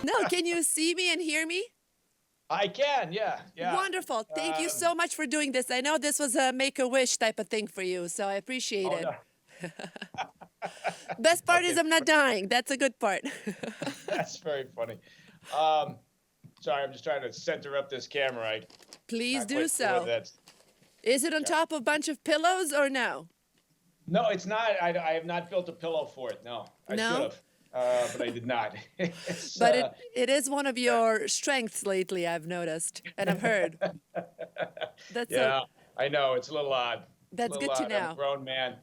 No, can you see me and hear me? I can, yeah, yeah. Wonderful. Thank you Um, so much for doing this. I know this was a make-a-wish type of thing for you, so I appreciate oh it. no. Best part is Okay, I'm not dying. That's a good part. that's very funny. Um, Sorry, I'm just trying to center up this camera. I'm Please not do quite sure whether so. that's. Is it on Yeah. top of a bunch of pillows or no? No, it's not. I have not built a pillow for it. No, I should No? have, but I did not. It's But it is one of your strengths lately, I've noticed, and I've heard. That's a yeah, I know it's a little odd. It's a that's little good to odd. I'm a know. grown man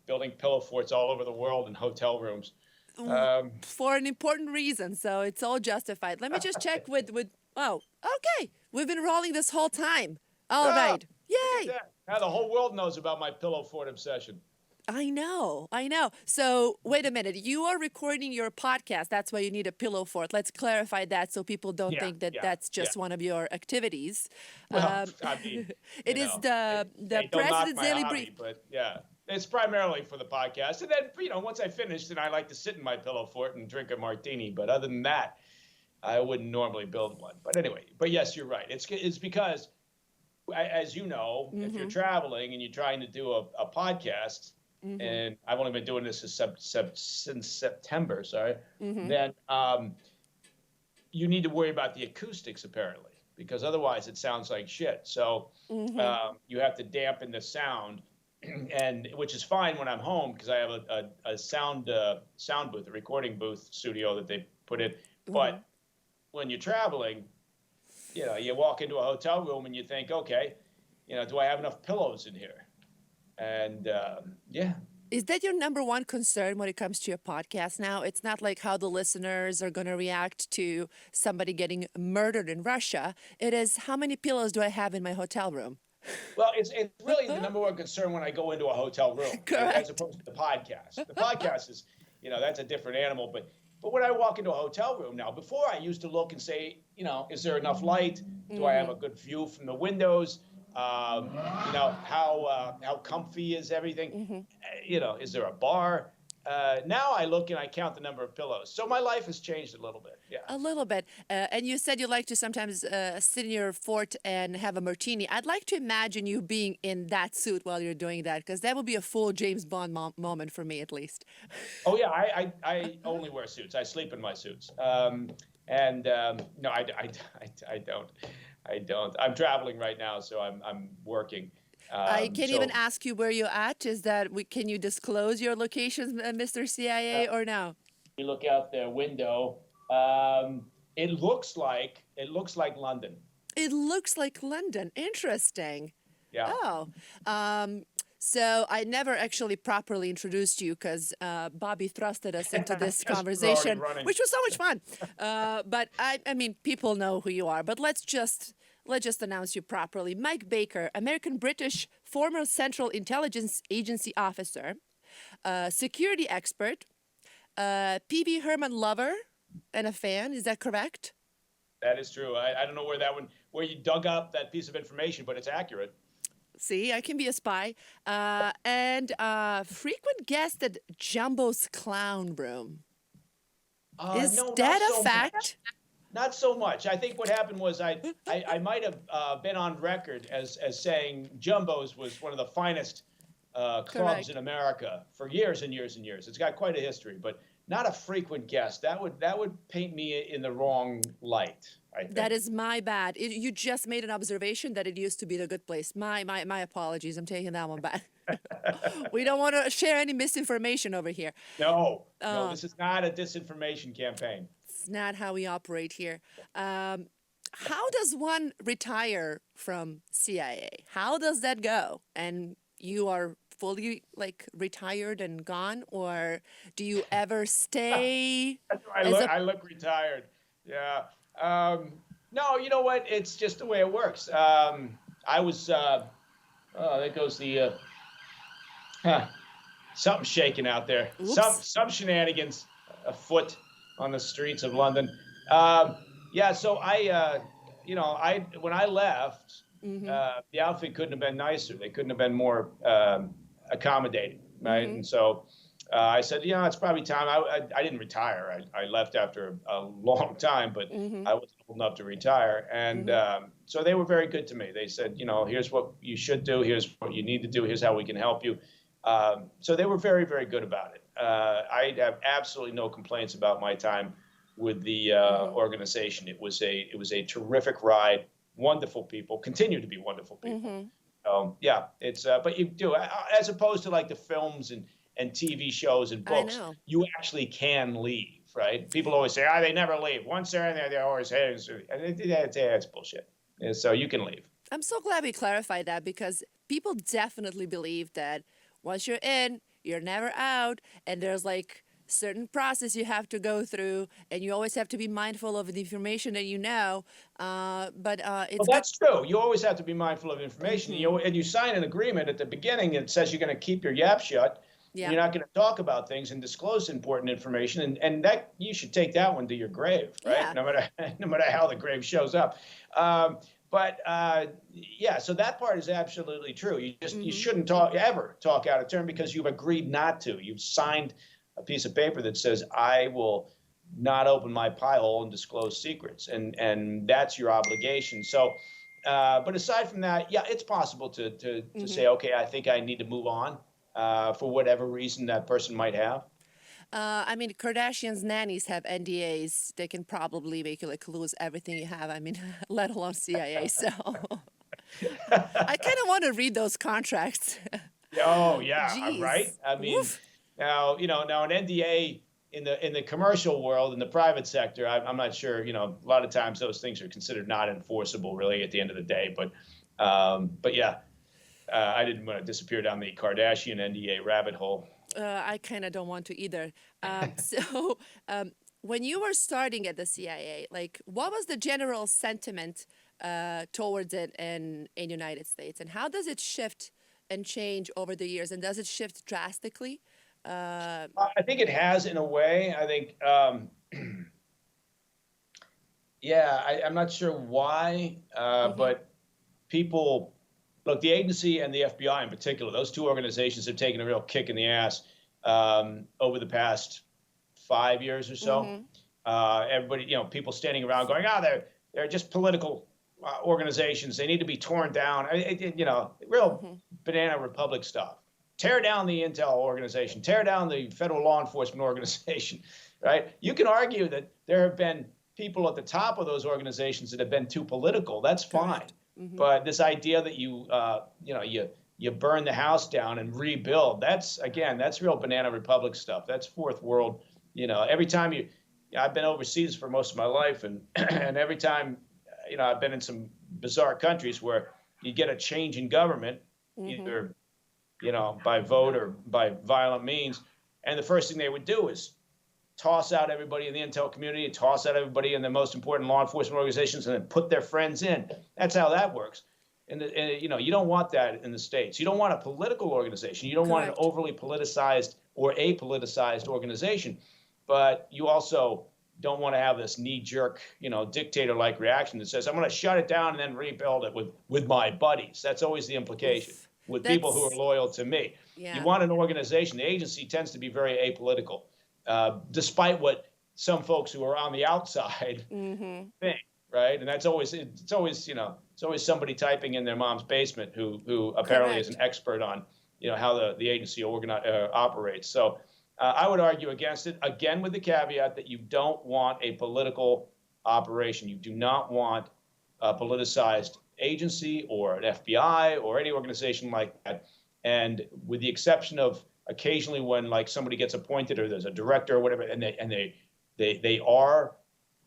building pillow forts all over the world in hotel rooms. W- Um, For an important reason, so it's all justified. Let me just check with oh, okay. We've been rolling this whole time. All ah, right. look at Yay! that. Now the whole world knows about my pillow fort obsession. I know, I know. So wait a minute. You are recording your podcast. That's why you need a pillow fort. Let's clarify that so people don't Yeah, think that yeah, that's yeah. just one of your activities. Well, Um, I mean, it is the hey, don't knock President's my Daily Brief. hobby, but yeah, it's primarily for the podcast. And then, once I finish, then I like to sit in my pillow fort and drink a martini. But other than that, I wouldn't normally build one. But anyway, but yes, you're right. It's because, as you know, if you're Mm-hmm, traveling and you're trying to do a podcast, mm-hmm, and I've only been doing this since September, sorry, mm-hmm, then you need to worry about the acoustics apparently, because otherwise it sounds like shit. So mm-hmm. you have to dampen the sound, and which is fine when I'm home because I have a sound booth, a recording booth studio that they put in. Mm-hmm. But when you're traveling, you walk into a hotel room and you think, okay, do I have enough pillows in here? And yeah, Is that your number one concern when it comes to your podcast now? It's not like how the listeners are going to react to somebody getting murdered in Russia. It is how many pillows do I have in my hotel room? well, it's really the number one concern when I go into a hotel room, as Correct. opposed to the podcast. The podcast is, that's a different animal. But when I walk into a hotel room now, before I used to look and say, is there enough light? Do I have Mm-hmm. a good view from the windows? Um, how comfy is everything? Mm-hmm. Is there a bar? Now I look and I count the number of pillows. So my life has changed a little bit. Yeah. A little bit. And you said you like to sometimes sit in your fort and have a martini. I'd like to imagine you being in that suit while you're doing that, because that would be a full James Bond moment for me, at least. Oh yeah, I only wear suits. I sleep in my suits. And no, I don't. I don't. I'm traveling right now, so I'm working. I can't even So ask you where you're at. Is that can you disclose your locations, Mr. CIA, or no? you look out the window. Um, it looks like London. It looks like London. Interesting. Yeah. Oh, um, so I never actually properly introduced you because Bobby thrusted us into this Yes, we're already conversation, running. which was so much fun. But I mean, people know who you are. But let's just announce you properly. Mike Baker, American British, former Central Intelligence Agency officer, security expert, PB Herman lover, and a fan. Is that correct? That is true. I don't know where you dug up that piece of information, but it's accurate. See, I can be a spy. And frequent guest at Jumbo's Clown Room. Is No, not that a so much. fact? Not so much. I think what happened was I might have been on record as saying Jumbo's was one of the finest clubs in Correct. America for years and years and years. It's got quite a history, but not a frequent guest. That would paint me in the wrong light, I That think. is my bad. You just made an observation that it used to be the good place. My apologies. I'm taking that one back. We don't want to share any misinformation over here. No, no, Uh, this is not a disinformation campaign. it's not how we operate here. Um, how does one retire from CIA? How does that go? And you are fully like retired and gone, or do you ever stay I as look a I look retired. Yeah. No, you know what? It's just the way it works. I was. Oh, there goes the. Huh, something shaking out there. Some oops? some shenanigans afoot on the streets of London. Um, yeah. So I when I left, Mm-hmm. the outfit couldn't have been nicer. They couldn't have been more accommodating, right? Mm-hmm. And so I said, it's probably time. I didn't retire. I left after a long time, but Mm-hmm. I wasn't old enough to retire. And so they were very good to me. They said, here's what you should do. Here's what you need to do. Here's how we can help you. So they were very, very good about it. I have absolutely no complaints about my time with the organization. It was a terrific ride. Wonderful people, continue to be wonderful people. Yeah, it's but you do, as opposed to like the films and TV shows and I books, know. you actually can leave, right? People always say, they never leave. Once they're in there, they're always here. And that's bullshit. And so you can leave. I'm so glad we clarified that, because people definitely believe that once you're in, you're never out, and there's like certain process you have to go through, and you always have to be mindful of the information that you know. But it's Well, that's true. You always have to be mindful of information. Mm-hmm. And you sign an agreement at the beginning that says you're going to keep your yap shut. Yeah. You're not going to talk about things and disclose important information, and that you should take that one to your grave, right? Yeah. No matter how the grave shows up. Yeah, so that part is absolutely true. You shouldn't ever talk out of turn, because you've agreed not to. You've signed a piece of paper that says, I will not open my pie hole and disclose secrets, and that's your obligation. So, but aside from that, yeah, it's possible to say, okay, I think I need to move on for whatever reason that person might have. I mean, Kardashians' nannies have NDAs. They can probably make you like lose everything you have. I mean, let alone CIA. So I kind of want to read those contracts. Oh yeah, Jeez. right. I mean, Woof. now an NDA in the commercial world, in the private sector, I'm not sure. A lot of times those things are considered not enforceable, really, at the end of the day. But yeah, I didn't want to disappear down the Kardashian NDA rabbit hole. I kind of don't want to either. So, when you were starting at the CIA, like, what was the general sentiment towards it in United States, and how does it shift and change over the years, and does it shift drastically? I think it has, in a way. I think, yeah, I'm not sure why, but people. Look, the agency and the FBI in particular, those two organizations have taken a real kick in the ass over the past 5 years or so. Everybody, people standing around going, they're just political organizations. They need to be torn down. Real banana republic stuff. Tear down the intel organization. Tear down the federal law enforcement organization, right? You can argue that there have been people at the top of those organizations that have been too political. That's fine. But this idea that you burn the house down and rebuild, that's real banana republic stuff. That's fourth world. Every time I've been overseas for most of my life, and and every time, I've been in some bizarre countries where you get a change in government, either, by vote or by violent means, and the first thing they would do is toss out everybody in the intel community, toss out everybody in the most important law enforcement organizations, and then put their friends in. That's how that works. And you don't want that in the States. You don't want a political organization. You don't want an overly politicized or apoliticized organization. But you also don't want to have this knee-jerk, dictator-like reaction that says, I'm going to shut it down and then rebuild it with my buddies. That's always the implication. With people who are loyal to me. Yeah. You want an organization. The agency tends to be very apolitical. Despite what some folks who are on the outside think, right? And it's always somebody typing in their mom's basement who apparently is an expert on, how the agency operates. So I would argue against it, again, with the caveat that you don't want a political operation. You do not want a politicized agency or an FBI or any organization like that. And with the exception of occasionally when like somebody gets appointed or there's a director or whatever, and they are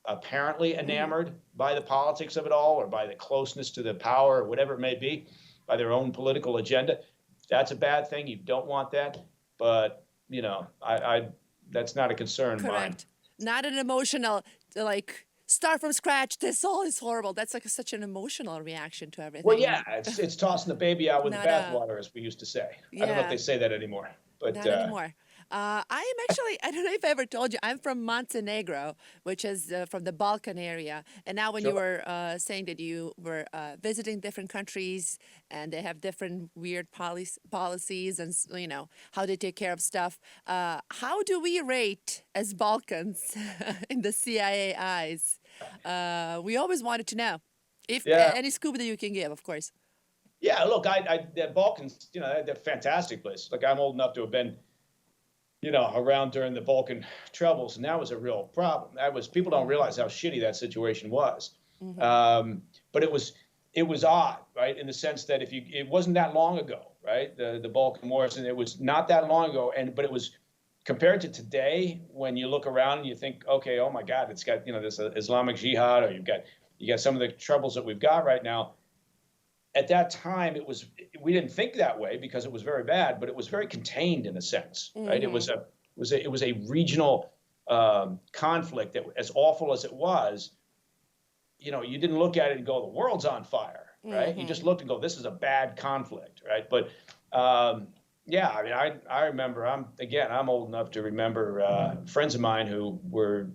apparently enamored by the politics of it all, or by the closeness to the power, or whatever it may be, by their own political agenda, that's a bad thing. You don't want that. But that's not a concern of mine. Not an emotional, like, start from scratch. This all is horrible. That's like such an emotional reaction to everything. Well, yeah, it's tossing the baby out with the bathwater, as we used to say. Yeah. I don't know if they say that anymore. But not anymore. I am actually, I don't know if I ever told you, I'm from Montenegro, which is from the Balkan area. And now, when you Sure. were saying that you were visiting different countries and they have different weird policies and, how they take care of stuff, how do we rate as Balkans in the CIA eyes? We always wanted to know. If Yeah. any scoop that you can give, of course. Yeah. Look, the Balkans, they're fantastic places. Like, I'm old enough to have been, around during the Balkan troubles, and that was a real problem. People don't realize how shitty that situation was. But it was odd, right? In the sense that it wasn't that long ago, right? The Balkan Wars, and it was not that long ago, but it was compared to today. When you look around and you think, okay, oh my God, it's got this Islamic Jihad, or you got some of the troubles that we've got right now. At that time, we didn't think that way because it was very bad, but it was very contained in a sense, right? It was a regional conflict that, as awful as it was, you didn't look at it and go, the world's on fire, right? You just looked and go, this is a bad conflict, right? But yeah, I mean, I remember. I'm old enough to remember friends of mine who were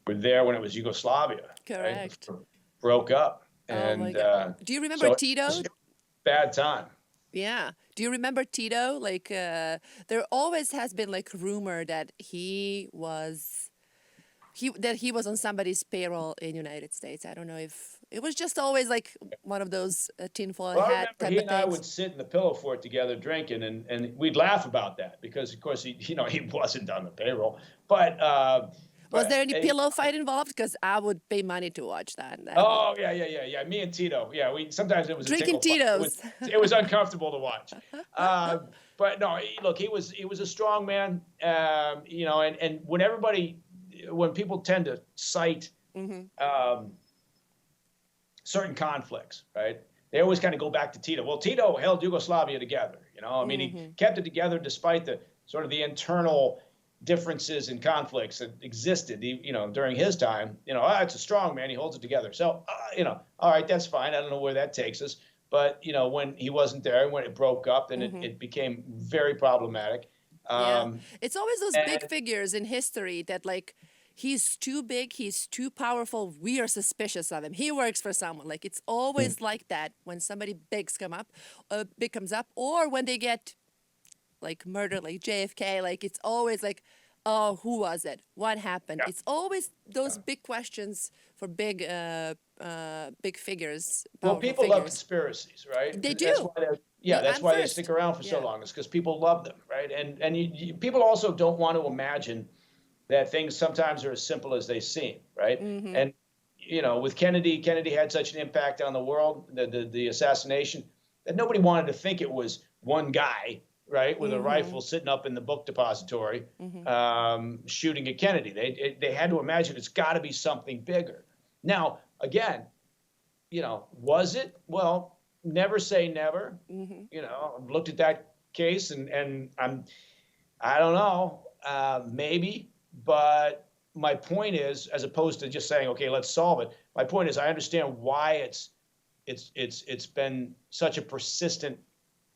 there when it was Yugoslavia. Correct. Right? Broke up. Oh my And God. Do you remember so Tito? it was a bad time. Yeah. Do you remember Tito? Like, there always has been like rumor that he was on somebody's payroll in United States. I don't know if it was just always like one of those tinfoil Well, I hat remember type he of and I things. would sit in the pillow fort together drinking, and we'd laugh about that because, of course, he wasn't on the payroll. But Was there any anyway, pillow fight involved? Because I would pay money to watch that. oh yeah. Me and Tito, yeah. We sometimes it was a Drinking tickle fight. Tito's. It was uncomfortable to watch. But no, look, he was a strong man. And when people tend to cite certain conflicts, right? They always kind of go back to Tito. Well, Tito held Yugoslavia together. I mean, he kept it together despite the sort of the internal differences and conflicts that existed, during his time. It's a strong man. He holds it together. So, all right, that's fine. I don't know where that takes us. But, when he wasn't there, when it broke up, then it became very problematic. Yeah. It's always those big And figures in history that, like, he's too big, he's too powerful, we are suspicious of him. He works for someone. Like, it's always like that when somebody big comes up, or when they get like murdered, like JFK. Like, it's always like, oh, who was it? What happened? yeah. It's always those big questions for big figures, Well, powerful people love figures. conspiracies, right? They That's do. why that's I'm why they first. stick around for so Yeah. long. It's because people love them, right? And people also don't want to imagine that things sometimes are as simple as they seem, right? And with Kennedy had such an impact on the world, the assassination, that nobody wanted to think it was one guy, right, with a rifle sitting up in the book depository, shooting at Kennedy. They had to imagine it's got to be something bigger. Now, again, was it? Well, never say never. I've looked at that case, and I don't know, maybe. But my point is, as opposed to just saying, okay, let's solve it. My point is, I understand why it's been such a persistent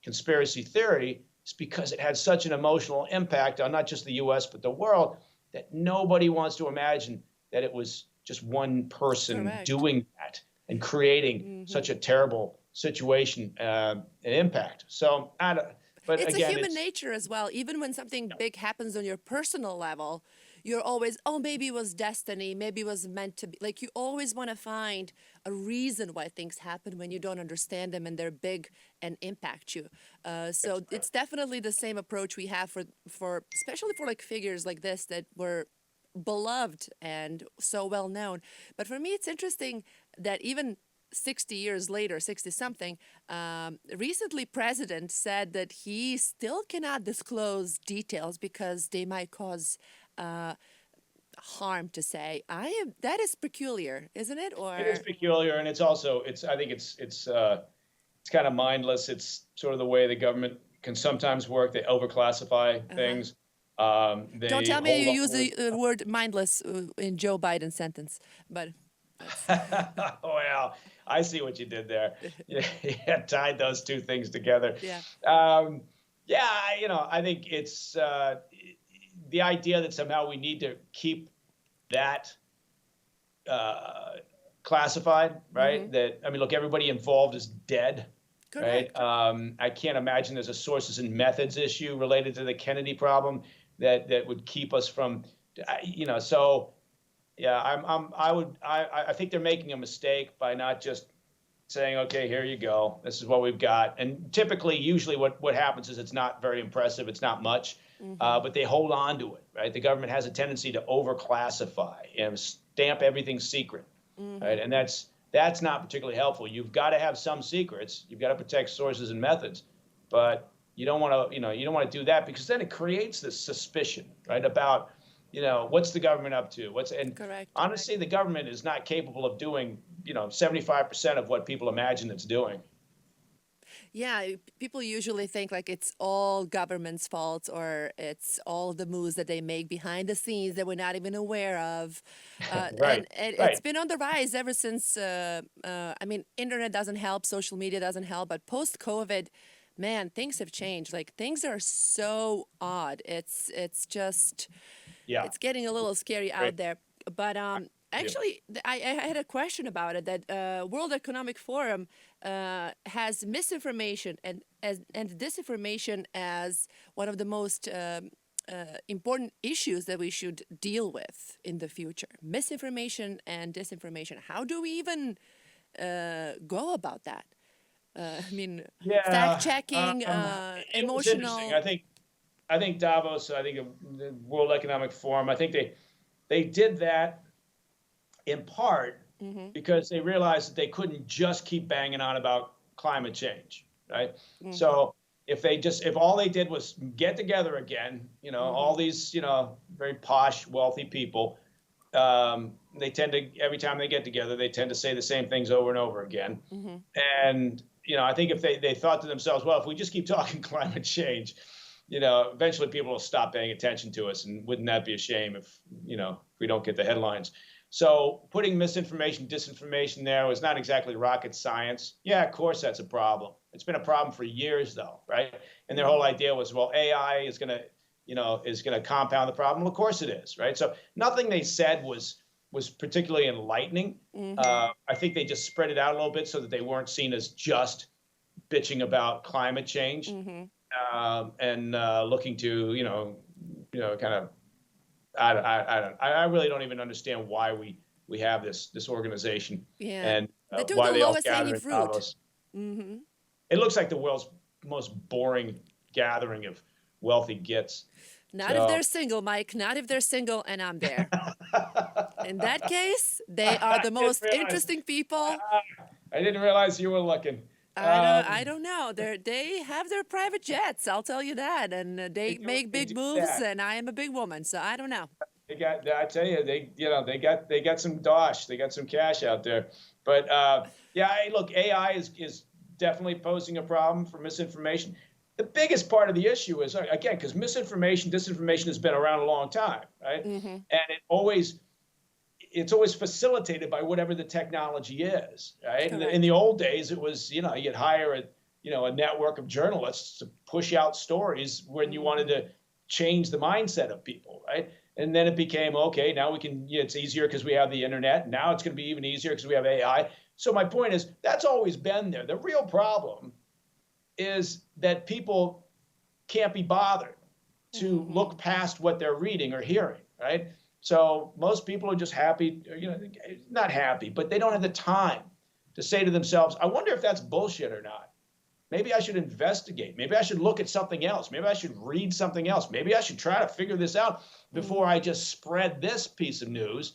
conspiracy theory. It's because it had such an emotional impact on not just the U.S. but the world, that nobody wants to imagine that it was just one person Correct. doing that and creating such a terrible situation and impact. So I don't. But It's again, a human nature as well. Even when something big happens on your personal level, you're always, oh, maybe it was destiny, maybe it was meant to be. Like, you always want to find a reason why things happen when you don't understand them and they're big and impact you. So it's definitely the same approach we have for especially for like figures like this that were beloved and so well known. But for me, it's interesting that even 60 years later, 60 something, recently president said that he still cannot disclose details because they might cause harm, to say. That is peculiar, isn't it? Or it is peculiar, and it's also I think it's kind of mindless. It's sort of the way the government can sometimes work. They overclassify things. Don't tell me you use the word mindless in Joe Biden's sentence, but well, I see what you did there. You tied those two things together. yeah. Yeah, I think it's the idea that somehow we need to keep that classified, right? That, I mean, look, everybody involved is dead, right? Correct. I can't imagine there's a sources and methods issue related to the Kennedy problem that would keep us from, so yeah, I think they're making a mistake by not just saying, okay, here you go, this is what we've got. And typically, usually what happens is it's not very impressive, it's not much, but they hold on to it, right? The government has a tendency to overclassify and stamp everything secret, right? And that's not particularly helpful. You've got to have some secrets, you've got to protect sources and methods, but you don't want to, you don't want to do that, because then it creates this suspicion, right, about, what's the government up to? Honestly, the government is not capable of doing, 75% of what people imagine it's doing. Yeah, people usually think like it's all government's fault, or it's all the moves that they make behind the scenes that we're not even aware of. Right. And Right. it's been on the rise ever since, I mean, internet doesn't help, social media doesn't help, but post-COVID, man, things have changed. Like things are so odd. It's just, Yeah. it's getting a little scary Great. out there. But actually, I had a question about it. That World Economic Forum has misinformation and disinformation as one of the most important issues that we should deal with in the future. Misinformation and disinformation. How do we even go about that? I mean, Yeah. fact checking, It was emotional. interesting. I think Davos, I think the World Economic Forum, I think they did that in part because they realized that they couldn't just keep banging on about climate change, right? So if all they did was get together again, all these, very posh, wealthy people, they tend to, every time they get together, they tend to say the same things over and over again. And, I think if they thought to themselves, well, if we just keep talking climate change, eventually people will stop paying attention to us. And wouldn't that be a shame if we don't get the headlines? So putting misinformation, disinformation there was not exactly rocket science. Yeah, of course that's a problem. It's been a problem for years though, right? And their whole idea was, well, AI is going to compound the problem. Well, of course it is, right? So nothing they said was particularly enlightening. I think they just spread it out a little bit so that they weren't seen as just bitching about climate change and looking to, kind of, I really don't even understand why we have this organization and they took why the they all lowest gather hanging in fruit. Davos. It looks like the world's most boring gathering of wealthy gits. Not if they're single, Mike. Not if they're single and I'm there. In that case, they are the most interesting people. I didn't realize you were looking. I don't know. They have their private jets. I'll tell you that, and they make big moves. And I am a big woman, so I don't know. I tell you, they got some dosh, they got some cash out there. But look, AI is definitely posing a problem for misinformation. The biggest part of the issue is, again, because misinformation, disinformation has been around a long time, right? And it's always facilitated by whatever the technology is, right? In the old days, it was, you'd hire a network of journalists to push out stories when you wanted to change the mindset of people, right? And then it became, okay, now we can, it's easier because we have the internet. Now it's going to be even easier because we have AI. So my point is, that's always been there. The real problem is that people can't be bothered to look past what they're reading or hearing, right? So most people are just happy, not happy, but they don't have the time to say to themselves, I wonder if that's bullshit or not. Maybe I should investigate. Maybe I should look at something else. Maybe I should read something else. Maybe I should try to figure this out before I just spread this piece of news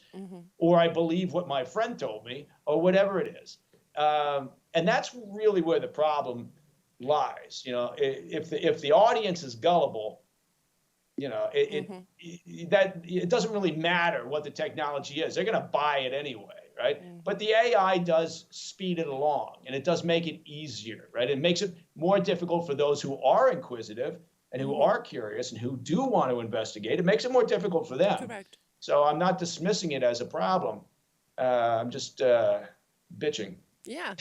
or I believe what my friend told me or whatever it is. And that's really where the problem lies. If the audience is gullible, it doesn't really matter what the technology is. They're going to buy it anyway, right? But the AI does speed it along, and it does make it easier, right? It makes it more difficult for those who are inquisitive and who are curious and who do want to investigate. It makes it more difficult for them. Correct. So I'm not dismissing it as a problem. I'm just bitching. Yeah.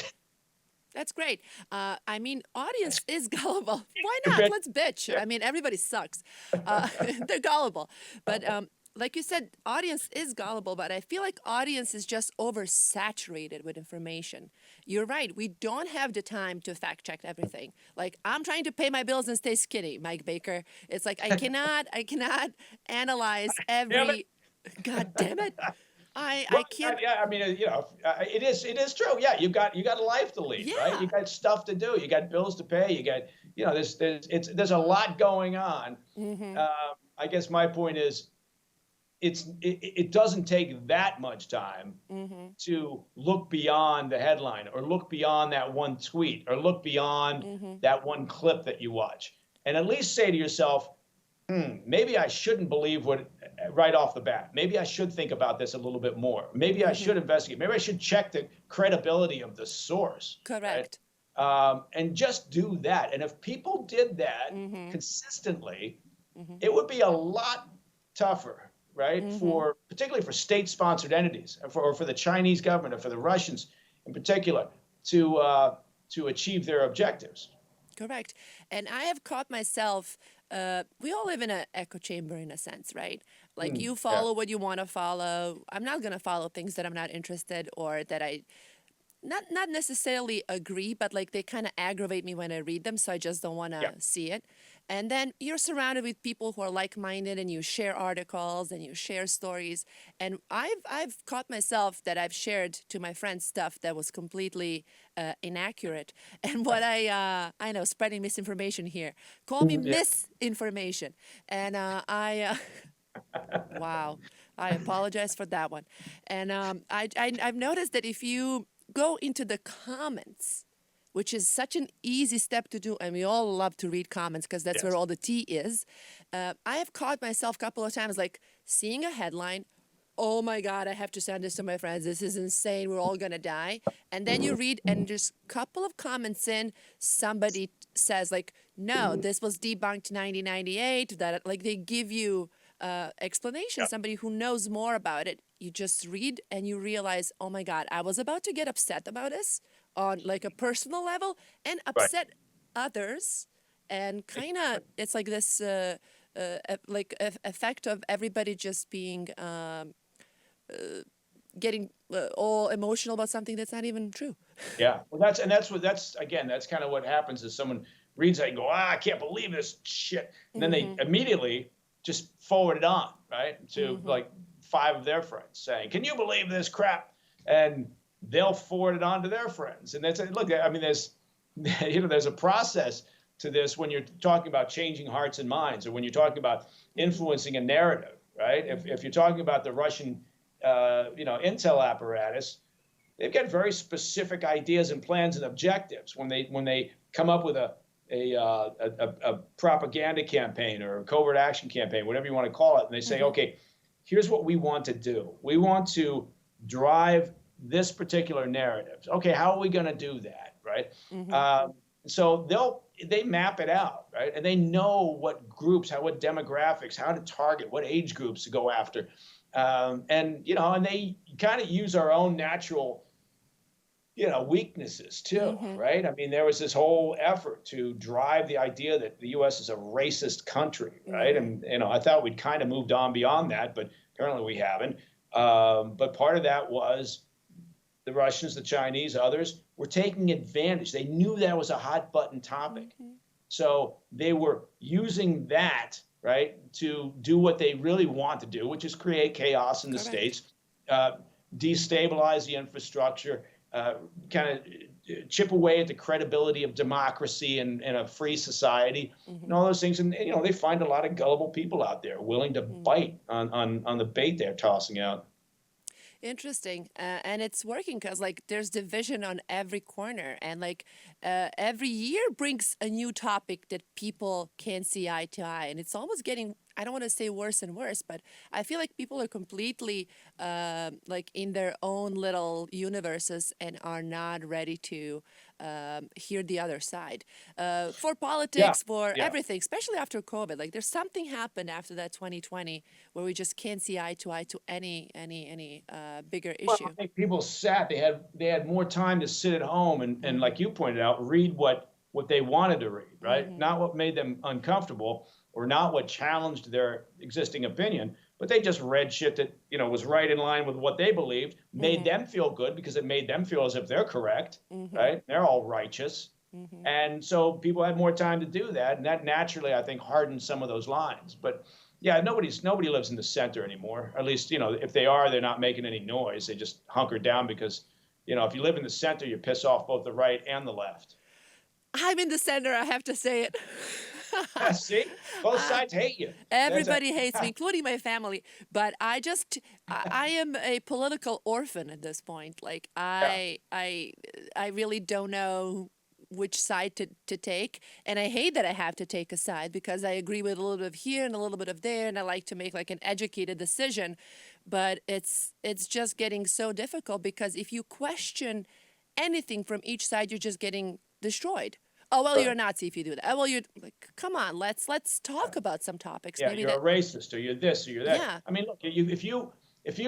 That's great. I mean, audience is gullible. Why You not? bet. Let's bitch. Yeah. I mean, everybody sucks. Uh, they're gullible. But like you said, audience is gullible, but I feel like audience is just oversaturated with information. You're right. We don't have the time to fact check everything. Like, I'm trying to pay my bills and stay skinny, Mike Baker. It's like I cannot analyze Damn it. every. God damn it. Well, I can't. yeah, I mean, it is true. Yeah, you got a life to lead, right? You Yeah. got stuff to do. You got bills to pay. You got, there's a lot going on. Mm-hmm. Uh, I guess my point is, it doesn't take that much time Mm-hmm. to look beyond the headline or look beyond that one tweet or look beyond Mm-hmm. that one clip that you watch, and at least say to yourself, maybe I shouldn't believe what right off the bat. Maybe I should think about this a little bit more. Maybe I Mm-hmm. should investigate. Maybe I should check the credibility of the source, right? Correct. And just do that. And if people did that Mm-hmm. consistently, Mm-hmm. it would be a lot tougher, right? Mm-hmm. For particularly for state-sponsored entities, or for the Chinese government, or for the Russians in particular, to achieve their objectives. Correct. And I have caught myself, we all live in an echo chamber in a sense, right? Like you Yeah. follow what you want to follow. I'm not going to follow things that I'm not interested or that I not necessarily agree, but like they kind of aggravate me when I read them, so I just don't want Yeah. to see it. And then you're surrounded with people who are like-minded, and you share articles and you share stories. And I've caught myself that I've shared to my friends stuff that was completely inaccurate. And what I know, spreading misinformation here. Call me Yeah. misinformation. And wow, I apologize for that one. And I've noticed that if you go into the comments, which is such an easy step to do, and we all love to read comments because that's where Yes. all the tea is. I have caught myself a couple of times like seeing a headline. Oh my God, I have to send this to my friends. This is insane. We're all going to die. And then you read, and just a couple of comments in, somebody says, like, no, this was debunked 1998. That, like, they give you explanation. Yeah. Somebody who knows more about it. You just read and you realize, oh my God, I was about to get upset about this on like a personal level and Right. upset others. And kind of, it's like this effect of everybody just being getting all emotional about something that's not even true. Yeah. Well, that's kind of what happens is someone reads that and go, I can't believe this shit. And then they immediately just forward it on, right? To like 5 of their friends saying, can you believe this crap? And they'll forward it on to their friends. And that's, look, I mean, there's a process to this when you're talking about changing hearts and minds, or when you're talking about influencing a narrative, right? If you're talking about the Russian, intel apparatus, they've got very specific ideas and plans and objectives when they come up with a propaganda campaign or a covert action campaign, whatever you want to call it, and they say, okay, here's what we want to do. We want to drive this particular narrative. Okay, how are we going to do that, right? So they map it out, right? And they know what groups, what demographics, how to target, what age groups to go after. And they kind of use our own natural, weaknesses too, right? I mean, there was this whole effort to drive the idea that the U.S. is a racist country, right? And, I thought we'd kind of moved on beyond that, but apparently we haven't. But part of that was the Russians, the Chinese, others were taking advantage. They knew that was a hot button topic. So they were using that, right, to do what they really want to do, which is create chaos in the states, destabilize the infrastructure, kind of chip away at the credibility of democracy and a free society, and all those things. And they find a lot of gullible people out there willing to bite on the bait they're tossing out. Interesting. And it's working because like there's division on every corner, and like every year brings a new topic that people can't see eye to eye, and it's almost getting, I don't want to say worse and worse, but I feel like people are completely like in their own little universes and are not ready to hear the other side. For Yeah. politics, for Yeah. everything, especially after COVID. Like there's something happened after that 2020 where we just can't see eye to any bigger Well, issue. I think people sat. They had more time to sit at home and like you pointed out, read what they wanted to read, right? Not what made them uncomfortable or not what challenged their existing opinion, but they just read shit that was right in line with what they believed, made them feel good because it made them feel as if they're correct, right? They're all righteous. And so people had more time to do that, and that naturally, I think, hardened some of those lines. But yeah, nobody lives in the center anymore. At least, if they are, they're not making any noise. They just hunker down because, if you live in the center, you piss off both the right and the left. I'm in the center, I have to say it. See, both sides hate you. Everybody hates me, including my family. But I am a political orphan at this point. Like I really don't know which side to take, and I hate that I have to take a side because I agree with a little bit of here and a little bit of there, and I like to make like an educated decision. But it's just getting so difficult because if you question anything from each side, you're just getting destroyed. Oh well, you're a Nazi if you do that. Oh well, you're like, come on, let's talk about some topics. Yeah, Maybe you're a racist, or you're this, or you're that. Yeah. I mean, look, if you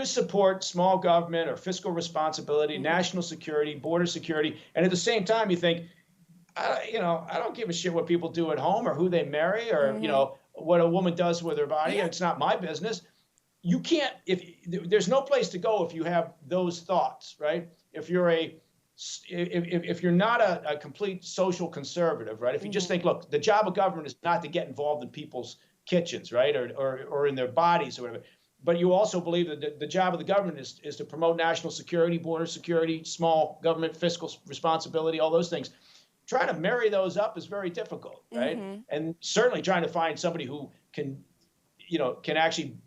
support small government or fiscal responsibility, national security, border security, and at the same time you think, I don't give a shit what people do at home or who they marry or what a woman does with her body. It's not my business. You can't. There's no place to go if you have those thoughts, right? If you're not a complete social conservative, right? If you just think, look, the job of government is not to get involved in people's kitchens, right, or in their bodies or whatever. But you also believe that the job of the government is to promote national security, border security, small government, fiscal responsibility, all those things. Trying to marry those up is very difficult, right? And certainly trying to find somebody who can actually,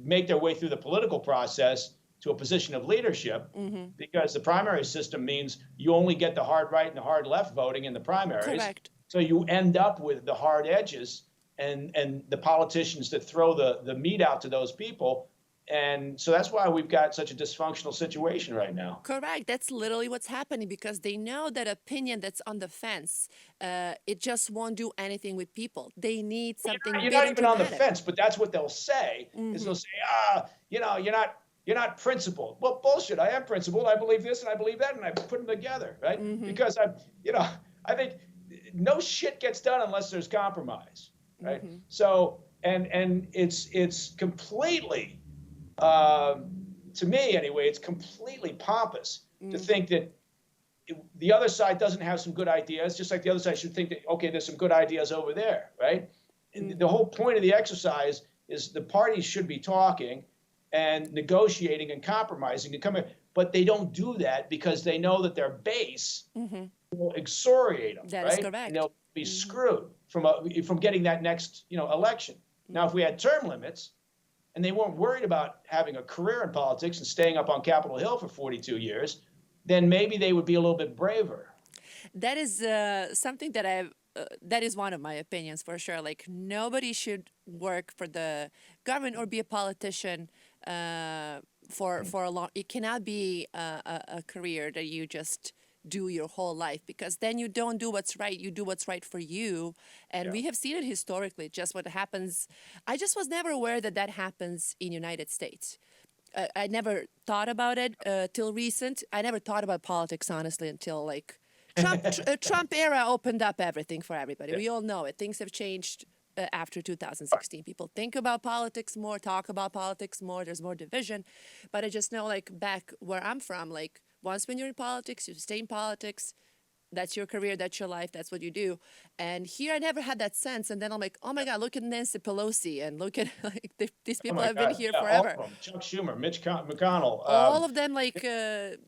make their way through the political process to a position of leadership, because the primary system means you only get the hard right and the hard left voting in the primaries. Correct. So you end up with the hard edges and the politicians that throw the meat out to those people. And so that's why we've got such a dysfunctional situation right now. Correct. That's literally what's happening because they know that opinion that's on the fence, it just won't do anything with people. They need something. You're not even on the fence, but that's what they'll say. Is they'll say, you're not principled. Well, bullshit. I am principled. I believe this and I believe that, and I put them together, right? Because I think no shit gets done unless there's compromise, right? So and it's completely. To me, anyway, it's completely pompous to think that the other side doesn't have some good ideas, just like the other side should think that, okay, there's some good ideas over there, right? And the whole point of the exercise is the parties should be talking and negotiating and compromising to come in, but they don't do that because they know that their base will excoriate them, That right? is correct. And they'll be screwed from getting that next election. Now, if we had term limits, and they weren't worried about having a career in politics and staying up on Capitol Hill for 42 years, then maybe they would be a little bit braver. That is something that that is one of my opinions for sure. Like nobody should work for the government or be a politician for a long. It cannot be a career that you just do your whole life, because then you don't do what's right. You do what's right for you. And we have seen it historically, just what happens. I just was never aware that happens in United States. I never thought about it till recent. I never thought about politics, honestly, until like Trump era opened up everything for everybody. We all know it. Things have changed after 2016. People think about politics more, talk about politics more. There's more division. But I just know, like, back where I'm from, like, once when you're in politics, you stay in politics. That's your career, that's your life, that's what you do. And here I never had that sense. And then I'm like, oh my God, look at Nancy Pelosi and look at like these people have been here forever. All of them. Chuck Schumer, Mitch McConnell. All of them, like I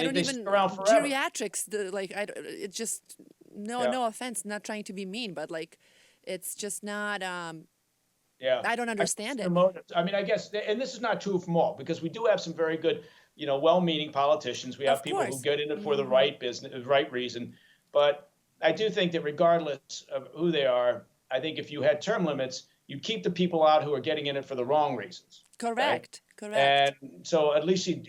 don't even geriatrics. It's just no offense, not trying to be mean, but like it's just not. I don't understand it. I mean, I guess, and this is not true from all, because we do have some very good, well-meaning politicians. We have people who get in it for the right business, right reason. But I do think that regardless of who they are, I think if you had term limits, you'd keep the people out who are getting in it for the wrong reasons. Correct. Right? Correct. And so at least you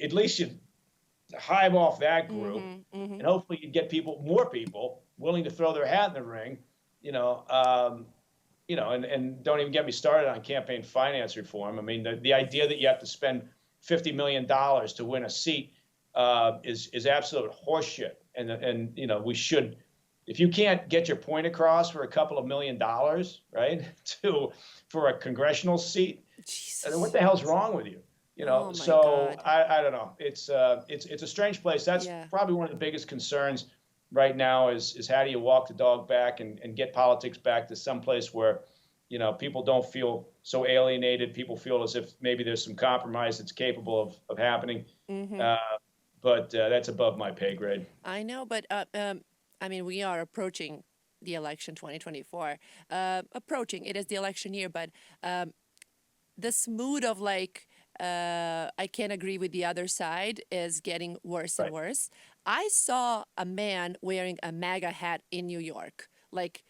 hive off that group, Mm-hmm. and hopefully you get more people willing to throw their hat in the ring, you know, and don't even get me started on campaign finance reform. I mean, the idea that you have to spend $50 million to win a seat is absolute horseshit. And we should, if you can't get your point across for a couple of $1 million, right, for a congressional seat, what Jesus. the hell's wrong with you? Oh my So God. I don't know. It's a strange place. That's Yeah. probably one of the biggest concerns right now is how do you walk the dog back and get politics back to some place where, people don't feel so alienated. People feel as if maybe there's some compromise that's capable of happening. Mm-hmm. Uh, but that's above my pay grade. I know, but I mean, we are approaching the election 2024. Approaching. It is the election year, but this mood of like, I can't agree with the other side is getting worse and Right. worse. I saw a man wearing a MAGA hat in New York. Like,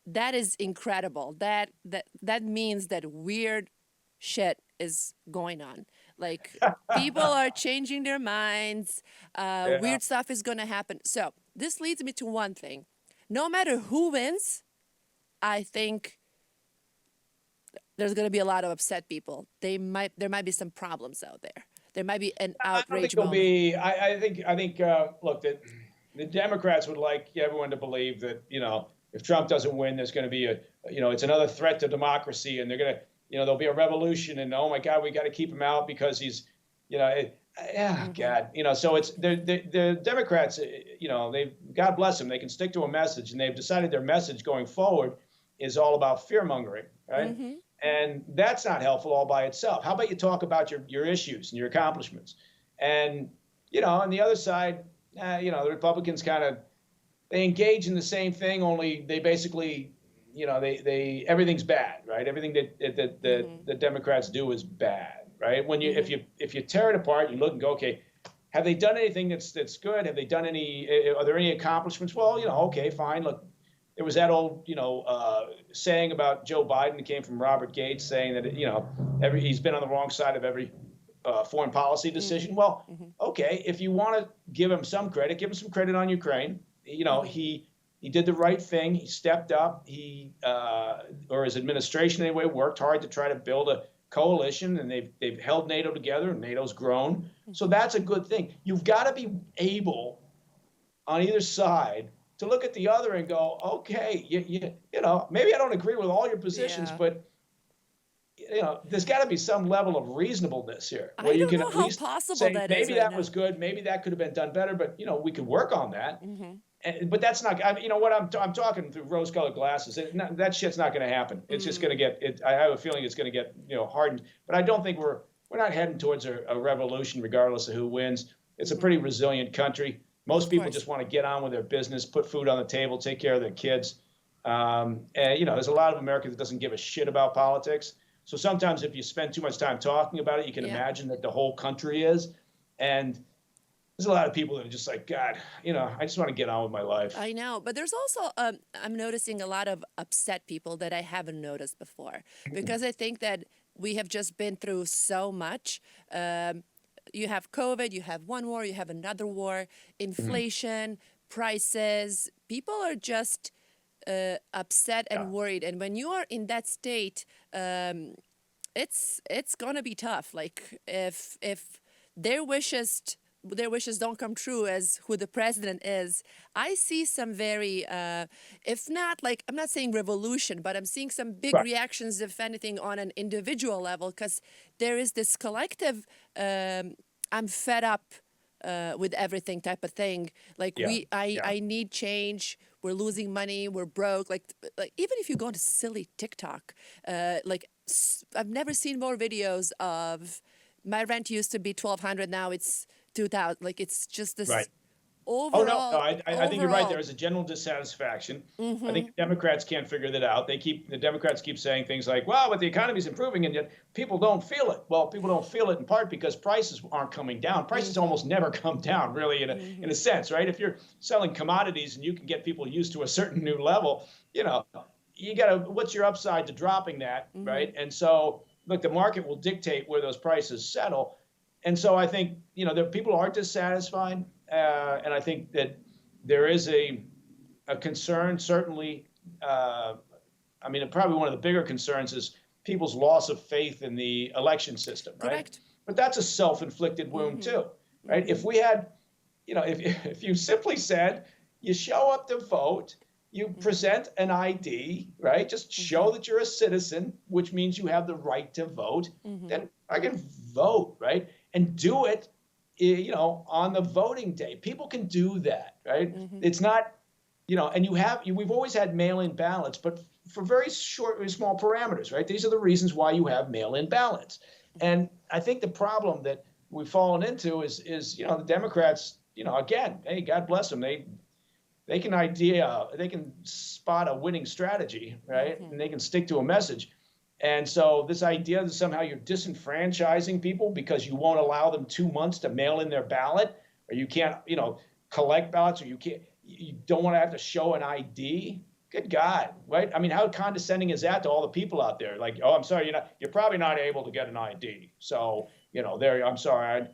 that is incredible. That means that weird shit is going on. Like, people are changing their minds. Yeah. Weird stuff is going to happen. So this leads me to one thing. No matter who wins, I think there's going to be a lot of upset people. There might be some problems out there. There might be an I don't think outrage there'll moment. be. I think. Look, that the Democrats would like everyone to believe that if Trump doesn't win, there's going to be it's another threat to democracy, and they're going to there'll be a revolution, and oh my God, we got to keep him out because he's Mm-hmm. God, so it's the Democrats, they God bless them, they can stick to a message, and they've decided their message going forward is all about fear mongering, right? Mm-hmm. And that's not helpful all by itself. How about you talk about your issues and your accomplishments? And on the other side, the Republicans they engage in the same thing, only they basically, they everything's bad, right? Everything that the Democrats do is bad, right? When you if you tear it apart, you look and go, okay, have they done anything that's good? Have they done are there any accomplishments? Well, okay, fine. Look, there was that old, saying about Joe Biden that came from Robert Gates saying that, he's been on the wrong side of every foreign policy decision. Well, okay, if you want to give him some credit, give him some credit on Ukraine. He did the right thing. He stepped up. He or his administration anyway worked hard to try to build a coalition, and they've held NATO together, and NATO's grown. So that's a good thing. You've got to be able on either side to look at the other and go, okay, maybe I don't agree with all your positions, but there's got to be some level of reasonabableness here where you can at least say maybe that was good, maybe that could have been done better, but we could work on that. But that's not. What I'm talking through rose-colored glasses. That shit's not going to happen. It's just going to get. I have a feeling it's going to get hardened. But I don't think we're not heading towards a revolution, regardless of who wins. It's a pretty resilient country. Most people just want to get on with their business, put food on the table, take care of their kids. And there's a lot of Americans that doesn't give a shit about politics. So sometimes if you spend too much time talking about it, you can imagine that the whole country is. And there's a lot of people that are just like, God, I just want to get on with my life. I know, but there's also I'm noticing a lot of upset people that I haven't noticed before, because I think that we have just been through so much. You have COVID, you have one war, you have another war, inflation, prices. People are just upset and worried, and when you are in that state, it's gonna be tough. Like, if their wishes don't come true as who the president is, I see some very, if not, like, I'm not saying revolution, but I'm seeing some big reactions, if anything, on an individual level, because there is this collective, I'm fed up with everything type of thing. Like, I need change. We're losing money. We're broke. Like even if you go to silly TikTok, I've never seen more videos of my rent used to be $1,200. Now it's 2,000. Like, it's just this overall. Oh, no, I think you're right. There is a general dissatisfaction. I think the Democrats can't figure that out. The Democrats keep saying things like, well, but the economy's improving, and yet people don't feel it. Well, people don't feel it in part because prices aren't coming down. Prices almost never come down, really, in a sense, right? If you're selling commodities and you can get people used to a certain new level, you gotta, what's your upside to dropping that, right? And so, look, the market will dictate where those prices settle. And so I think, there people are dissatisfied, and I think that there is a concern, certainly. I mean, probably one of the bigger concerns is people's loss of faith in the election system, right? Correct. But that's a self-inflicted wound too, right? If we had, if you simply said, you show up to vote, you present an ID, right? Just show that you're a citizen, which means you have the right to vote, then I can vote, right? And do it, on the voting day. People can do that, right? It's not, and we've always had mail-in ballots, but for very small parameters, right? These are the reasons why you have mail-in ballots. And I think the problem that we've fallen into is the Democrats, again, hey, God bless them. They can spot a winning strategy, right? And they can stick to a message. And so this idea that somehow you're disenfranchising people because you won't allow them 2 months to mail in their ballot, or you can't, collect ballots, or you don't want to have to show an ID. Good God, right? I mean, how condescending is that to all the people out there? Like, oh, I'm sorry, you're probably not able to get an ID. So, I'm sorry,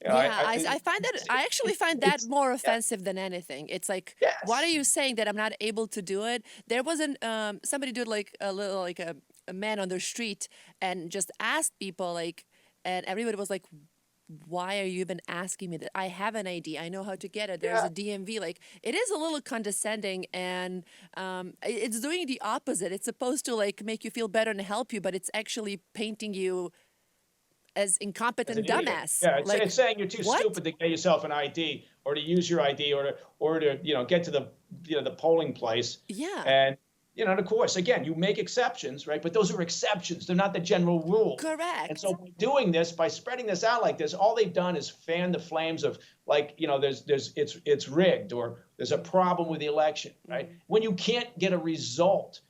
I find that I actually find that more offensive than anything. It's like, what are you saying that I'm not able to do it? There wasn't somebody did like a little like a man on the street and just asked people like, and everybody was like, why are you even asking me that? I have an ID. I know how to get it. There's a DMV. Like, it is a little condescending, and it's doing the opposite. It's supposed to like make you feel better and help you, but it's actually painting you as incompetent an dumbass. Yeah, like, it's saying you're too stupid to get yourself an ID or to use your ID or to get to the polling place. Yeah. And and of course, again, you make exceptions, right? But those are exceptions. They're not the general rule. Correct. And so by doing this, by spreading this out like this, all they've done is fan the flames of like, it's rigged, or there's a problem with the election, right? When you can't get a result,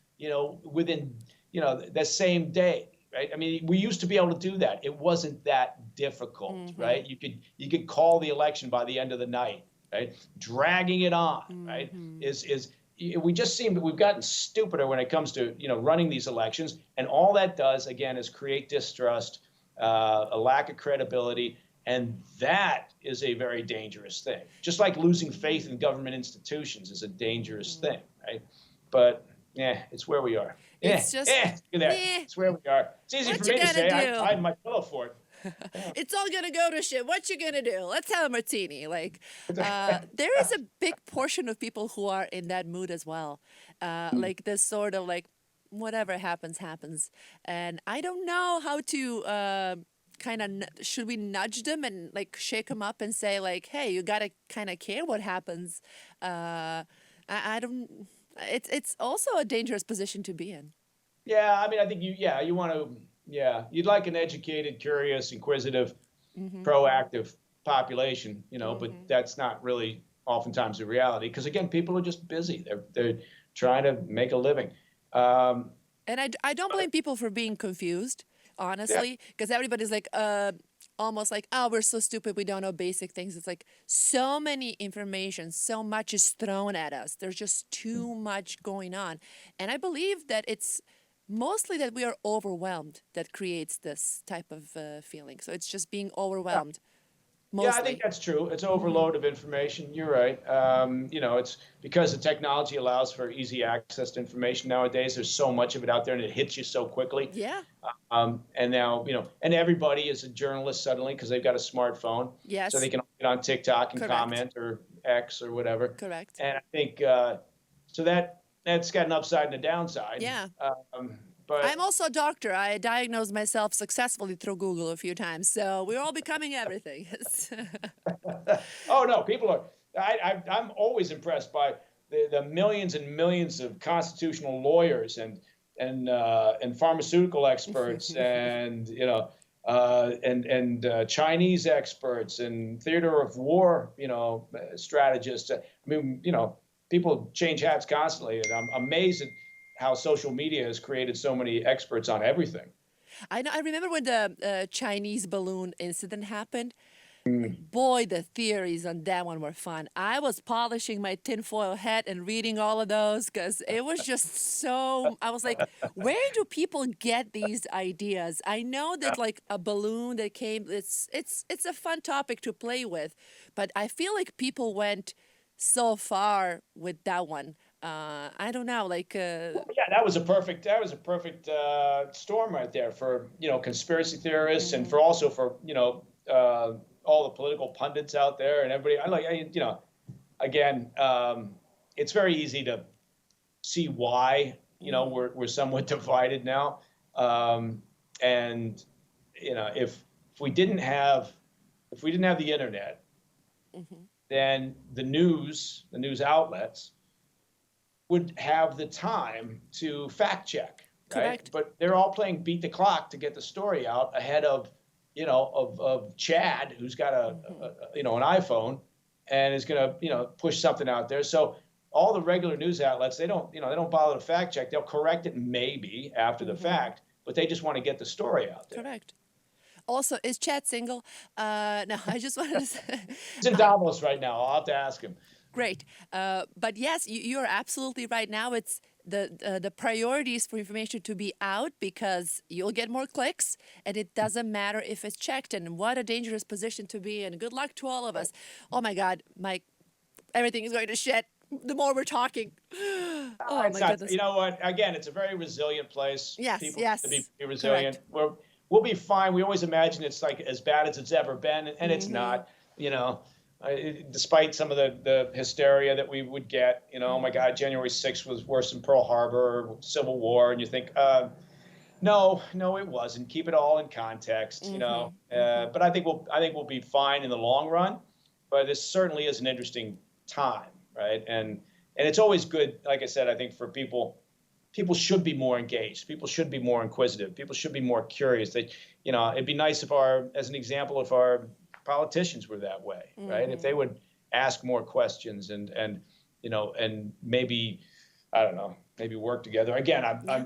within, the same day, right? I mean, we used to be able to do that. It wasn't that difficult, right? You could call the election by the end of the night, right? Dragging it on, right? We just seem that we've gotten stupider when it comes to running these elections, and all that does again is create distrust, a lack of credibility, and that is a very dangerous thing. Just like losing faith in government institutions is a dangerous thing, right? But it's where we are. It's just look at that. It's where we are. It's easy for me to say. I hide my pillow for it. It's all gonna go to shit. What you gonna do? Let's have a martini. Like, there is a big portion of people who are in that mood as well. Like this sort of like, whatever happens, happens. And I don't know how to kind of, should we nudge them and like shake them up and say like, hey, you gotta kind of care what happens. I don't. It's also a dangerous position to be in. Yeah, I mean, I think you want to. Yeah, you'd like an educated, curious, inquisitive, proactive population, but that's not really oftentimes the reality, because again, people are just busy. They're trying to make a living. And I don't blame people for being confused, honestly, because everybody's like almost like, oh, we're so stupid, we don't know basic things. It's like so many information, so much is thrown at us. There's just too much going on, and I believe that it's mostly that we are overwhelmed that creates this type of feeling. So it's just being overwhelmed. Mostly. Yeah, I think that's true. It's overload of information. You're right. It's because the technology allows for easy access to information nowadays. There's so much of it out there, and it hits you so quickly. Yeah. And now, and everybody is a journalist suddenly because they've got a smartphone. Yes. So they can get on TikTok and Correct. comment, or X or whatever. Correct. And I think so that's got an upside and a downside. Yeah. But I'm also a doctor. I diagnosed myself successfully through Google a few times. So we're all becoming everything. Oh, no, people are. I'm always impressed by the millions and millions of constitutional lawyers and pharmaceutical experts and Chinese experts and theater of war strategists. I mean, people change hats constantly, and I'm amazed at how social media has created so many experts on everything. I remember when the Chinese balloon incident happened. Boy, the theories on that one were fun. I was polishing my tinfoil hat and reading all of those because it was just so. I was like, where do people get these ideas? I know that like a balloon that came. It's a fun topic to play with, but I feel like people went so far with that one. I don't know, like. Yeah, that was a perfect storm right there for conspiracy theorists and for also for all the political pundits out there and everybody. Again, it's very easy to see why we're somewhat divided now, and if we didn't have the internet, then the news outlets would have the time to fact check, right? Correct. But they're all playing beat the clock to get the story out ahead of Chad, who's got an iPhone and is going to push something out there. So all the regular news outlets, they don't bother to fact check. They'll correct it maybe after the fact, but they just want to get the story out there. Correct. Also, is Chad single? No, I just wanted to say. He's in Davos right now. I'll have to ask him. Great. But yes, you're absolutely right. Now it's the priorities for information to be out because you'll get more clicks and it doesn't matter if it's checked. And what a dangerous position to be in. Good luck to all of us. Oh my God, Mike, everything is going to shit the more we're talking. Oh my goodness. You know what? Again, it's a very resilient place. Yes, People yes. to be resilient. We'll be fine. We always imagine it's like as bad as it's ever been, and it's not. Despite some of the hysteria that we would get, oh my God, January 6th was worse than Pearl Harbor, Civil War, and you think, no, it wasn't. Keep it all in context, But I think we'll be fine in the long run. But this certainly is an interesting time, right? And it's always good, like I said, I think for people should be more engaged. People should be more inquisitive. People should be more curious. That it'd be nice if as an example, if our politicians were that way, right? If they would ask more questions and maybe, I don't know, maybe work together. Again,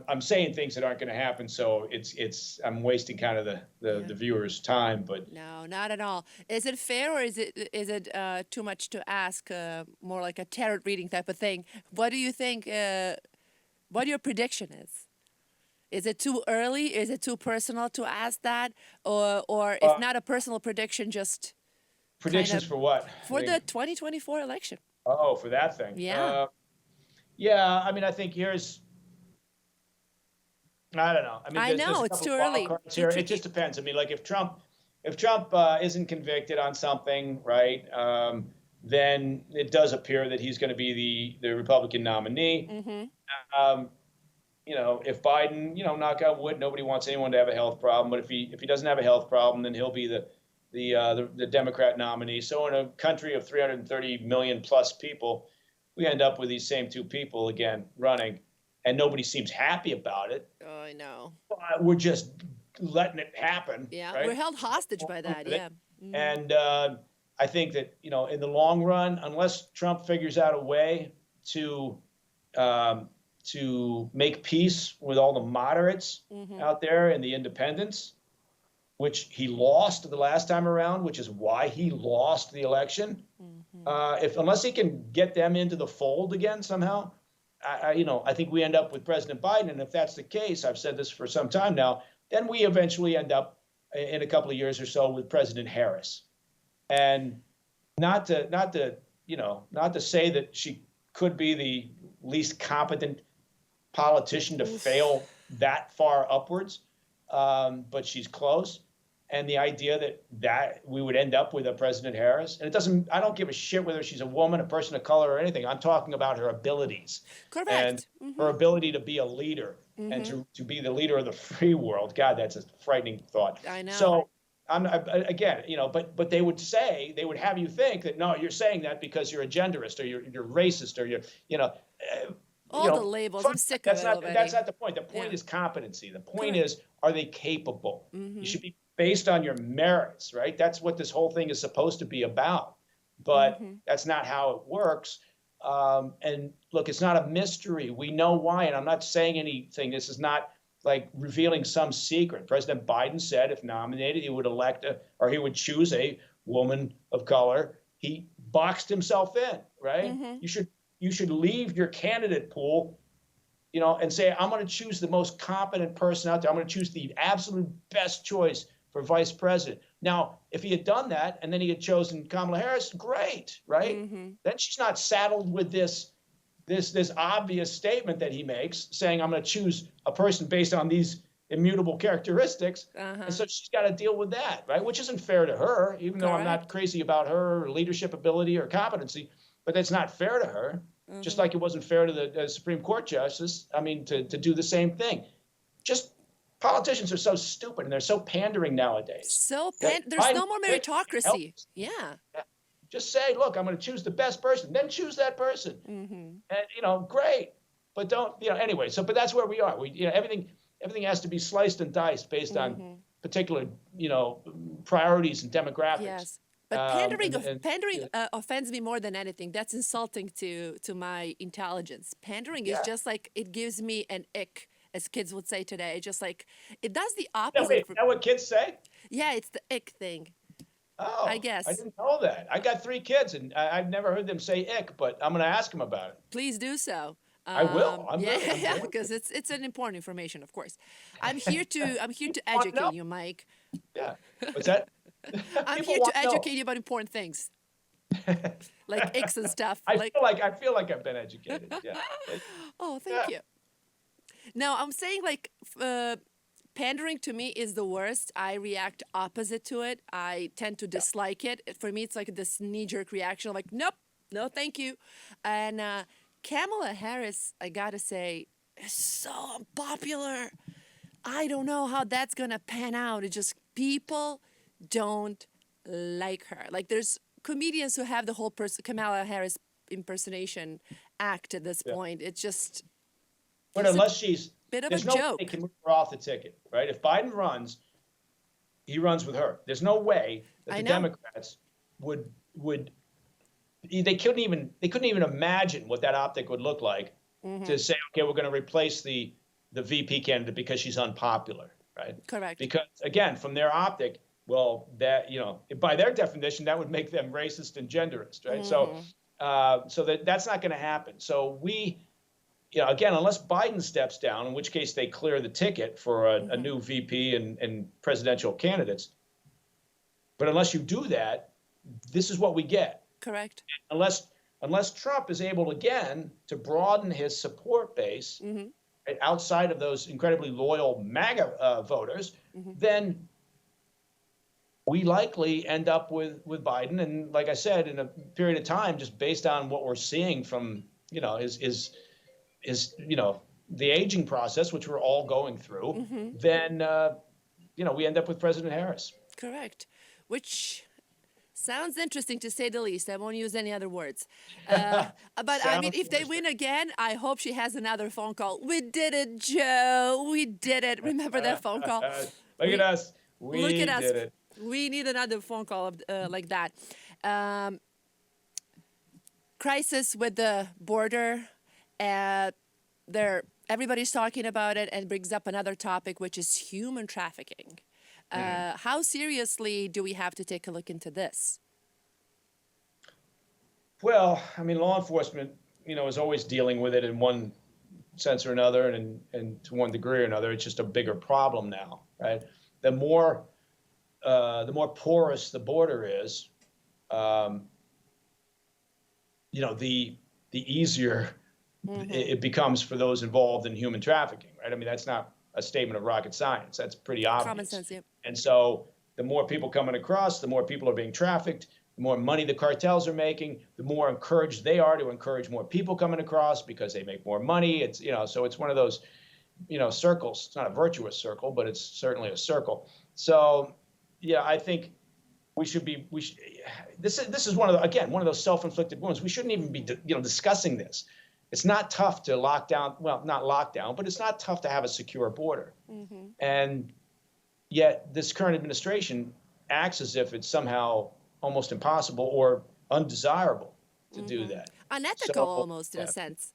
I'm saying things that aren't going to happen, so I'm wasting kind of the viewers' time. But no, not at all. Is it fair or is it too much to ask? More like a tarot reading type of thing. What do you think? What your prediction is? Is it too early? Is it too personal to ask that? Or if not a personal prediction, just predictions for what? For the 2024 election. Oh, for that thing. Yeah. Yeah, I mean, I think I don't know. I mean, there's it's too early. Here. It just depends. I mean, like if Trump isn't convicted on something, right, then it does appear that he's going to be the Republican nominee. If Biden, knock on wood, nobody wants anyone to have a health problem. But if he doesn't have a health problem, then he'll be the Democrat nominee. So in a country of 330 million plus people, we end up with these same two people again running, and nobody seems happy about it. Oh, I know. We're just letting it happen. Yeah, right? to held hostage by that. Yeah. And I think that in the long run, unless Trump figures out a way to make peace with all the moderates out there and the independents, which he lost the last time around, which is why he lost the election. Unless he can get them into the fold again somehow, I think we end up with President Biden. And if that's the case, I've said this for some time now, then we eventually end up in a couple of years or so with President Harris. And not to say that she could be the least competent politician to fail that far upwards, but she's close. And the idea that we would end up with a President Harris, and I don't give a shit whether she's a woman, a person of color, or anything. I'm talking about her abilities. Correct. And her ability to be a leader and to be the leader of the free world. God, that's a frightening thought. I know. So but they would have you think that, no, you're saying that because you're a genderist or you're racist or all the labels. I'm sick of it already. That's not the point. The point is competency. The point is, are they capable? You should be based on your merits, right? That's what this whole thing is supposed to be about. But that's not how it works. And look, it's not a mystery. We know why. And I'm not saying anything. This is not like revealing some secret. President Biden said if nominated, he would or he would choose a woman of color. He boxed himself in, right? Mm-hmm. You should leave your candidate pool, and say, I'm going to choose the most competent person out there. I'm going to choose the absolute best choice for vice president. Now, if he had done that and then he had chosen Kamala Harris, great, right? Mm-hmm. Then she's not saddled with this obvious statement that he makes saying, I'm going to choose a person based on these immutable characteristics. And so she's got to deal with that, right? Which isn't fair to her, even though I'm not crazy about her leadership ability or competency, but that's not fair to her. Just like it wasn't fair to the Supreme Court justice, to do the same thing. Just politicians are so stupid and they're so pandering nowadays. There's no more meritocracy. Yeah. Just say, look, I'm going to choose the best person, then choose that person. And, great. But don't, anyway, but that's where we are. Everything has to be sliced and diced based on particular, priorities and demographics. Yes. But pandering offends me more than anything. That's insulting to my intelligence. Pandering is just like, it gives me an ick, as kids would say today. Just like, it does the opposite. Is that what kids say? Yeah, it's the ick thing. Oh, I guess. I didn't know that. I got 3 kids, and I've never heard them say ick, but I'm going to ask them about it. Please do so. I will. Yeah, because it's an important information, of course. I'm here to educate you, Mike. Yeah. What's that? I'm here to educate you about important things, like icks and stuff. I feel like I've been educated. Yeah. Oh, thank you. No, I'm saying pandering to me is the worst. I react opposite to it. I tend to dislike it. For me, it's like this knee-jerk reaction. I'm like, nope, no, thank you. And Kamala Harris, I gotta say, is so unpopular. I don't know how that's gonna pan out. It's just people don't like her. Like, there's comedians who have the whole Kamala Harris impersonation act at this point. It's just... But unless she's... Bit of there's a no joke. way they can move her off the ticket, right? If Biden runs, he runs with her. There's no way that the Democrats would... They couldn't even imagine what that optic would look like to say, okay, we're going to replace the VP candidate because she's unpopular, right? Correct. Because again, from their optic, well, that by their definition, that would make them racist and genderist, right? So that's not going to happen. So again, unless Biden steps down, in which case they clear the ticket for a new VP and presidential candidates. But unless you do that, this is what we get. Correct. Unless Trump is able again to broaden his support base outside of those incredibly loyal MAGA voters, then we likely end up with Biden. And like I said, in a period of time, just based on what we're seeing from, is the aging process, which we're all going through, then, we end up with President Harris. Correct. Which sounds interesting, to say the least. I won't use any other words. But I mean, if they win again, I hope she has another phone call. We did it, Joe. We did it. Remember that phone call? Look at us. We did it. We need another phone call like that. Crisis with the border. Everybody's talking about it, and brings up another topic, which is human trafficking. How seriously do we have to take a look into this? Well, I mean, law enforcement, is always dealing with it in one sense or another, and to one degree or another. It's just a bigger problem now, right? The more porous the border is, the easier it becomes for those involved in human trafficking, right? I mean, that's not a statement of rocket science. That's pretty obvious. Common sense, yeah. And so the more people coming across, the more people are being trafficked, the more money the cartels are making, the more encouraged they are to encourage more people coming across because they make more money. It's, so it's one of those, circles. It's not a virtuous circle, but it's certainly a circle. So, yeah, I think this is one of those self-inflicted wounds. We shouldn't even be, discussing this. It's not tough to lock down, well, not lock down, but it's not tough to have a secure border. And yet this current administration acts as if it's somehow almost impossible or undesirable to do that. Unethical, almost, in a sense.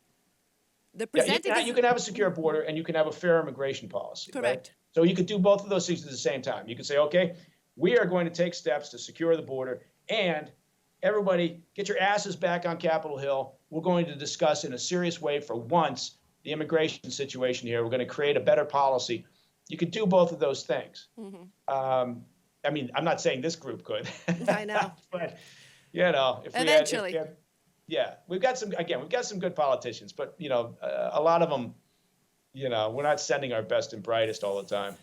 The Yeah, presenting you can have a secure border and you can have a fair immigration policy. Right? correct. So you could do both of those things at the same time. You could say, okay, we are going to take steps to secure the border, and everybody get your asses back on Capitol Hill. We're going to discuss in a serious way for once the immigration situation here. We're going to create a better policy. You could do both of those things. I mean, I'm not saying this group could. I know. But, you know, Eventually. yeah, we've got some good politicians, but, you know, a lot of them, you know, we're not sending our best and brightest all the time.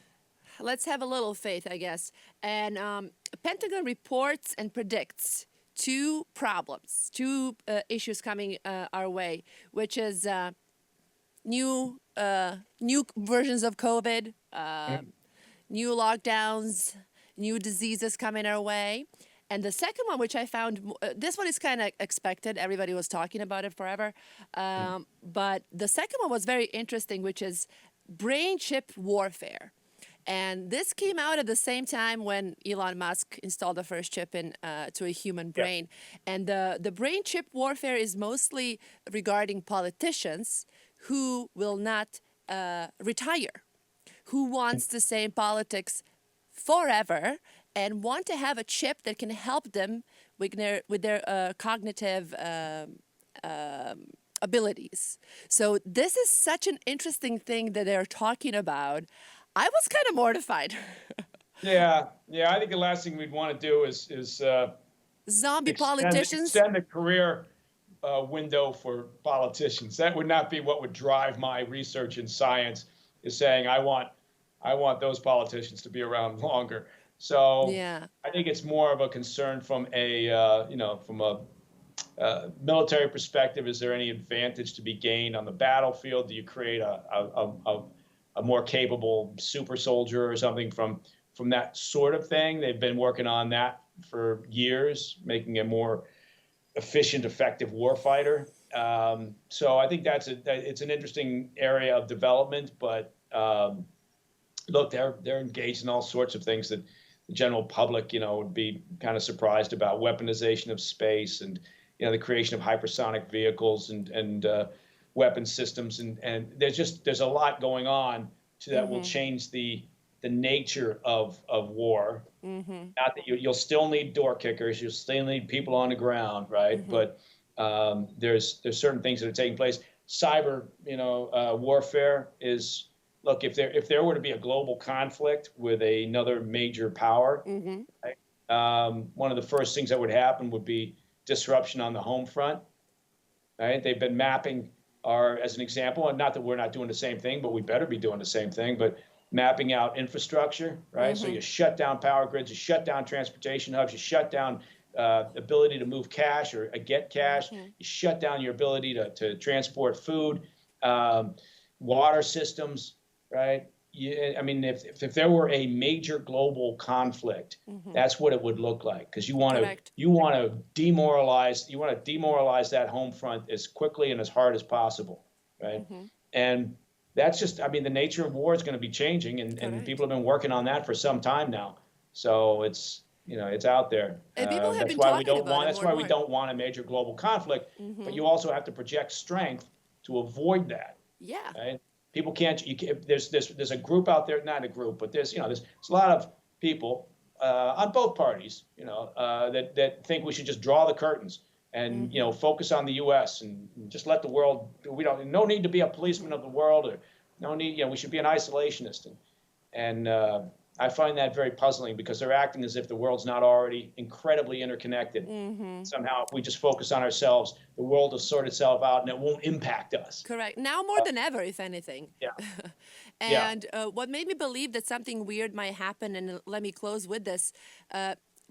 Let's have a little faith, I guess. And Pentagon reports and predicts two problems, two issues coming our way, which is new versions of COVID, new lockdowns, new diseases coming our way. And the second one, which I found, this one is kind of expected. Everybody was talking about it forever. But the second one was very interesting, which is brain chip warfare. And this came out at the same time when Elon Musk installed the first chip to a human brain. Yeah. And the brain chip warfare is mostly regarding politicians who will not retire, who wants to stay in politics forever and want to have a chip that can help them with their cognitive abilities. So this is such an interesting thing that they're talking about. I was kind of mortified. Yeah. I think the last thing we'd want to do is zombie politicians. Extend the career window for politicians. That would not be what would drive my research in science. Is saying I want those politicians to be around longer. So yeah. I think it's more of a concern from a military perspective. Is there any advantage to be gained on the battlefield? Do you create a more capable super soldier or something from that sort of thing? They've been working on that for years, making a more efficient, effective warfighter. So I think it's an interesting area of development. But look, they're engaged in all sorts of things that the general public, you know, would be kind of surprised about. Weaponization of space, and you know, the creation of hypersonic vehicles and weapon systems, and there's a lot going on that will change the nature of war. Not that you'll still need door kickers, you'll still need people on the ground, right? But there's certain things that are taking place. Cyber, warfare is, look, if there were to be a global conflict with another major power, right, one of the first things that would happen would be disruption on the home front. Right? They've been mapping as an example, and not that we're not doing the same thing, but we better be doing the same thing, but mapping out infrastructure, right? So you shut down power grids, you shut down transportation hubs, you shut down ability to move cash or get cash, you shut down your ability to transport food, water systems, right? I mean, if there were a major global conflict, that's what it would look like, because you want to demoralize that home front as quickly and as hard as possible, right? And that's just, I mean, the nature of war is going to be changing, and people have been working on that for some time now. So it's out there. And people have that's why we don't want a major global conflict, but you also have to project strength to avoid that. Yeah. Right? People can't. There's a group out there, not a group, but there's a lot of people on both parties, that think we should just draw the curtains and focus on the U.S. and just let the world. No need to be a policeman of the world, or no need. We should be an isolationist, and I find that very puzzling, because they're acting as if the world's not already incredibly interconnected. Somehow, if we just focus on ourselves, the world will sort itself out and it won't impact us. Correct. Now more than ever, if anything. Yeah. And what made me believe that something weird might happen, and let me close with this,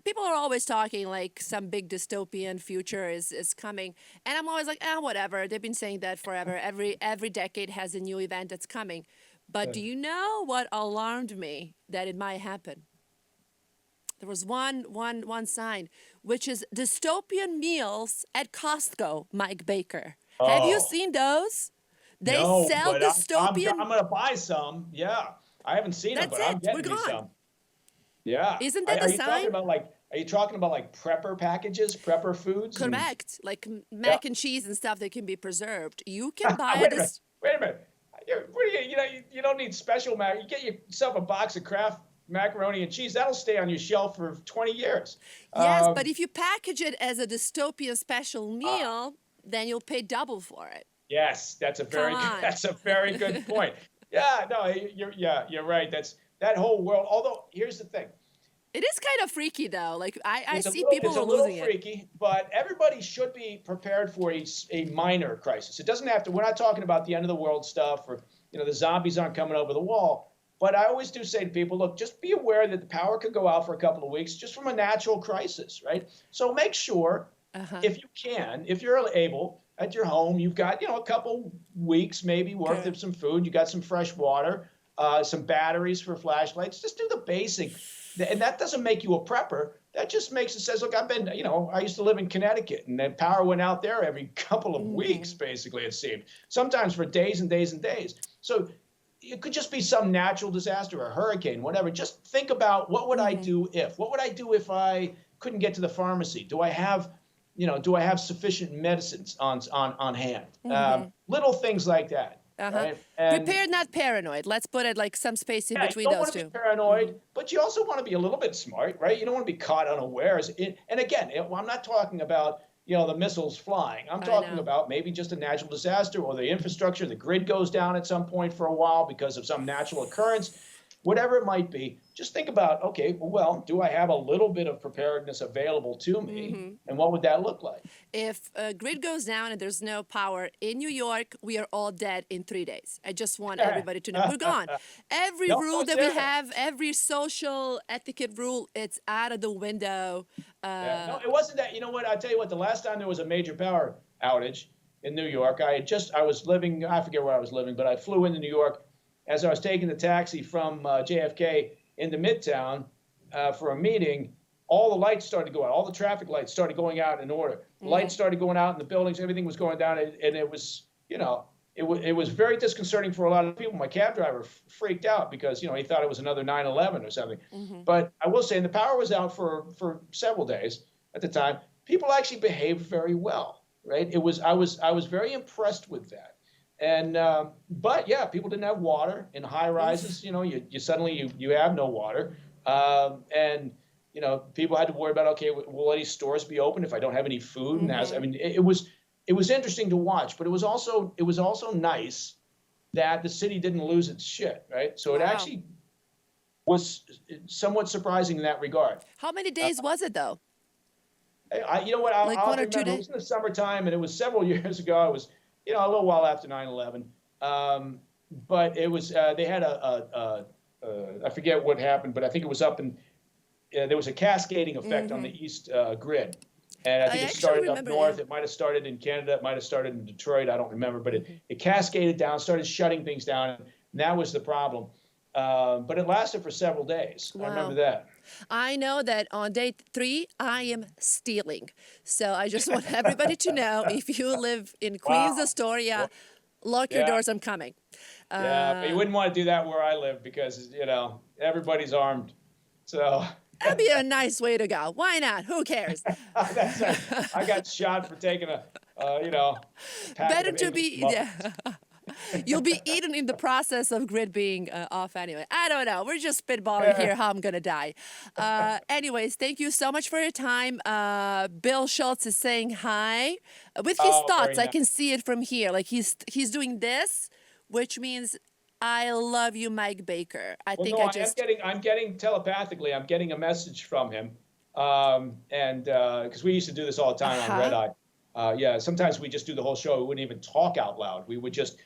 people are always talking like some big dystopian future is coming. And I'm always like, whatever. They've been saying that forever. Every decade has a new event that's coming. But do you know what alarmed me that it might happen? There was one sign, which is dystopian meals at Costco, Mike Baker. Oh. Have you seen those? They sell dystopian. I'm going to buy some. Yeah. I haven't seen them, but I'm getting me some. Yeah. Isn't that a sign? Are you talking about like prepper packages, prepper foods? Correct. Like mac and cheese and stuff that can be preserved. You can buy this. Wait a minute. What do you don't need special mac. You get yourself a box of Kraft macaroni and cheese. That'll stay on your shelf for 20 years. Yes, but if you package it as a Dystopia special Uh, meal, then you'll pay double for it. yes, Come on. that's a very good point. Yeah, no, you're right. That's that whole world. Although here's the thing. It is kind of freaky though. Like I It's a see little, people it's a are little losing it. freaky, but everybody should be prepared for a minor crisis. It doesn't have to. We're not talking about the end of the world stuff, or the zombies aren't coming over the wall. But I always do say to people, look, just be aware that the power could go out for a couple of weeks, just from a natural crisis, right? So make sure, if you can, if you're able, at your home, you've got a couple weeks maybe worth of some food. You got some fresh water, some batteries for flashlights. Just do the basic. And that doesn't make you a prepper. That just makes it says, look, I've been, I used to live in Connecticut, and then power went out there every couple of weeks, basically, it seemed. Sometimes for days and days and days. So it could just be some natural disaster, a hurricane, whatever. Just think about, what would I do if? What would I do if I couldn't get to the pharmacy? Do I have sufficient medicines on hand? Little things like that. Right? Prepared, not paranoid. Let's put it like some space in between those two. You don't want to be paranoid, but you also want to be a little bit smart, right? You don't want to be caught unawares. And again, I'm not talking about the missiles flying. I'm talking about maybe just a natural disaster, or the infrastructure, the grid goes down at some point for a while because of some natural occurrence. Whatever it might be, just think about, okay, well, do I have a little bit of preparedness available to me? And what would that look like? If a grid goes down and there's no power in New York, we are all dead in 3 days. I just want everybody to know. We're gone. Every rule that we have, every social etiquette rule, it's out of the window. No, it wasn't that. You know what? I'll tell you what, the last time there was a major power outage in New York, I was living, I forget where I was living, but I flew into New York. As I was taking the taxi from JFK into Midtown for a meeting, all the lights started going out. All the traffic lights started going out in order. Lights started going out in the buildings. Everything was going down, and it was, it was very disconcerting for a lot of people. My cab driver freaked out because he thought it was another 9/11 or something. But I will say, and the power was out for several days at the time. People actually behaved very well, right? I was very impressed with that. And but yeah, people didn't have water in high rises. You suddenly you have no water, and people had to worry about, okay, will any stores be open if I don't have any food? And it was interesting to watch, but it was also nice that the city didn't lose its shit, right? So it actually was somewhat surprising in that regard. How many days was it though? You know what? I'll 1 or 2 days. It was in the summertime, and it was several years ago. It was a little while after 9/11. But it was they had I forget what happened, but I think it was up in there was a cascading effect on the east grid. And I think it started up north. It might have started in Canada. It might have started in Detroit. I don't remember. But it cascaded down, started shutting things down. And that was the problem. But it lasted for several days. Wow. I remember that. I know that on day 3, I am stealing. So I just want everybody to know, if you live in Queens, Astoria, lock your doors, I'm coming. Yeah, but you wouldn't want to do that where I live because, everybody's armed. So... That'd be a nice way to go. Why not? Who cares? That's right. I got shot for taking a, better to be, You'll be eaten in the process of grid being off anyway. I don't know. We're just spitballing here how I'm going to die. Anyways, thank you so much for your time. Bill Schultz is saying hi. With his thoughts, I can see it from here. Like he's doing this, which means... I love you, Mike Baker. I'm getting telepathically. I'm getting a message from him, and because we used to do this all the time on Red Eye. Sometimes we just do the whole show. We wouldn't even talk out loud. We would just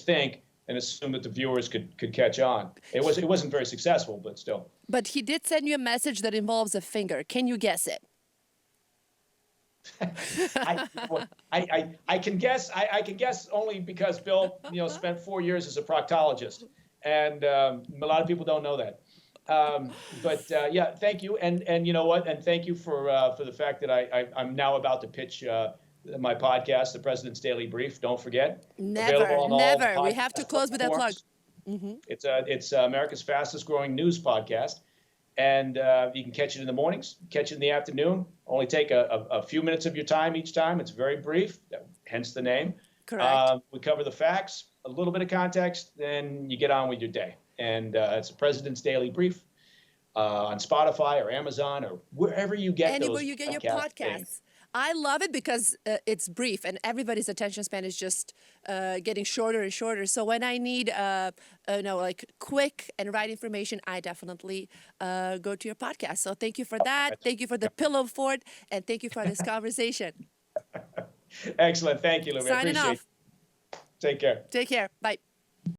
think and assume that the viewers could catch on. It wasn't very successful, but still. But he did send you a message that involves a finger. Can you guess it? I can guess. I can guess only because Bill, spent 4 years as a proctologist, and a lot of people don't know that. But thank you, and you know what? And thank you for the fact that I'm now about to pitch my podcast, The President's Daily Brief. Don't forget. Never. We have to close with that plug. It's America's fastest growing news podcast. And you can catch it in the mornings, catch it in the afternoon. Only take a few minutes of your time each time. It's very brief, hence the name. Correct. We cover the facts. a little bit of context, then you get on with your day. And it's the President's Daily Brief on Spotify or Amazon or wherever you get Anywhere those you get your podcast things. podcasts. I love it because it's brief and everybody's attention span is just getting shorter and shorter. So when I need, like quick and right information, I definitely go to your podcast. So thank you for that. Thank you for the pillow fort, and thank you for this conversation. Excellent. Thank you, Louie. I Signing appreciate off. it. Take care. Take care. Bye.